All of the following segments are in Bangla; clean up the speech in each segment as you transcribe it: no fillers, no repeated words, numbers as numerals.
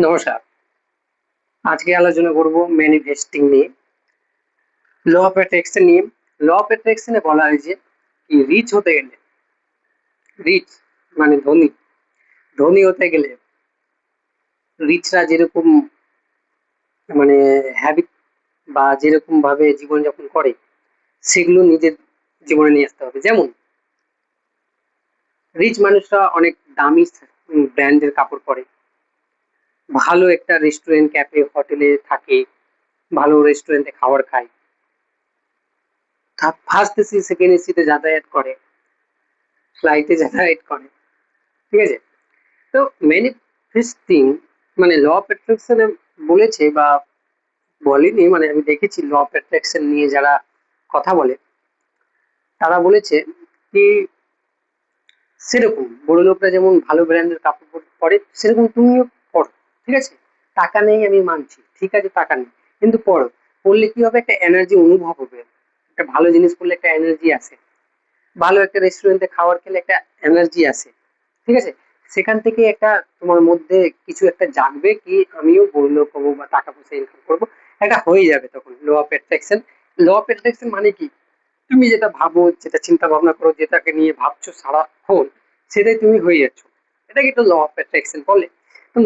নমস্কার। আজকে আলোচনা করব ম্যানিফেস্টিং নিয়ে, ল অফ অ্যাট্রাকশন নিয়ে। ল অফ অ্যাট্রাকশন এ বলা হয়েছে কি রিচ হতে গেলে, রিচ মানে ধনী, ধনী হতে গেলে রিচরা যেরকম মানে হ্যাবিট বা যেরকম ভাবে জীবনযাপন করে সেগুলো নিজের জীবনে নিয়ে আসতে হবে। যেমন রিচ মানুষরা অনেক দামি ব্র্যান্ডের কাপড় পরে, ভালো একটা রেস্টুরেন্ট, ক্যাফে, হোটেলে থাকে, ভালো রেস্টুরেন্টে খাবার খায়, ফার্স্ট এসি সেকেন্ড এসিতে যাতায়াত করে, ফ্লাইটে যাতায়াত করে। ঠিক আছে? তো ম্যানিফেস্টিং মানে ল অফ অ্যাট্রাকশন বলেছে বা বলেনি, মানে আমি দেখেছি ল অফ অ্যাট্রাকশন নিয়ে যারা কথা বলে তারা বলেছে কি সেরকম বড় লোকরা যেমন ভালো ব্র্যান্ডের কাপড় পরে সেরকম তুমিও পড়ো। ঠিক আছে? টাকা নেই আমি মানছি, ঠিক আছে টাকা নেই, কিন্তু পড়ো। পড়লে কি হবে, একটা এনার্জি অনুভব হবে। একটা ভালো জিনিস পড়লে একটা এনার্জি আসে, ভালো একটা রেস্টুরেন্টে খাবার খেলে একটা এনার্জি আসে। ঠিক আছে? সেখান থেকে একটা তোমার মধ্যে কিছু একটা জাগবে কি আমিও বড়লোক হবো বা টাকা পয়সা ইনকাম করবো, একটা হয়ে যাবে তখন law of attraction. Law of attraction মানে কি, তুমি যেটা ভাবো, যেটা চিন্তা ভাবনা করো, যেটাকে নিয়ে ভাবছো সারাক্ষণ, সেটাই তুমি হয়ে যাচ্ছ। এটা কিন্তু ল অফ অ্যাট্রাকশন বলে।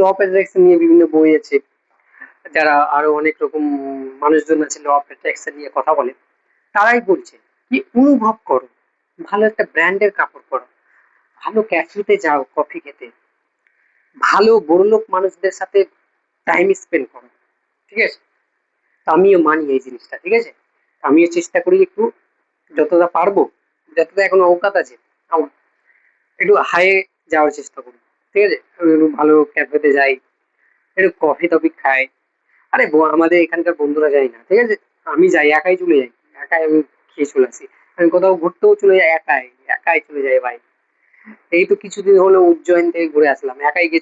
ল অফ অ্যাট্রাকশন নিয়ে বিভিন্ন বই আছে, যারা আরো অনেক রকম মানুষজন আছে ল অফ অ্যাট্রাকশন নিয়ে কথা বলে। তারাই বলছে কি অনুভব করো, ভালো একটা ব্র্যান্ডের কাপড় পরো, ভালো ক্যাফেতে যাও কফি খেতে, ভালো বড়লোক মানুষদের সাথে টাইম স্পেন্ড করো। ঠিক আছে? তো আমিও মানি এই জিনিসটা। ঠিক আছে? আমিও চেষ্টা করি একটু, যতটা পারবো, যতটা এখন অবকাত আছে আমার, একটু হাই যাওয়ার চেষ্টা করি। ঠিক আছে? আমি একটু ভালো ক্যাফেতে যাই, একটু কফি টফি খাই। আরে আমাদের এখানকার বন্ধুরা যায় না। ঠিক আছে? আমি যাই, একাই চলে যাই, একাই আমি খেয়ে চলে আসি। আমি কোথাও ঘুরতেও চলে যাই একাই, একাই চলে যাই ভাই। এই তো কিছুদিন হলো উজ্জয়ন থেকে ঘুরে আসলাম, একাই গেছি।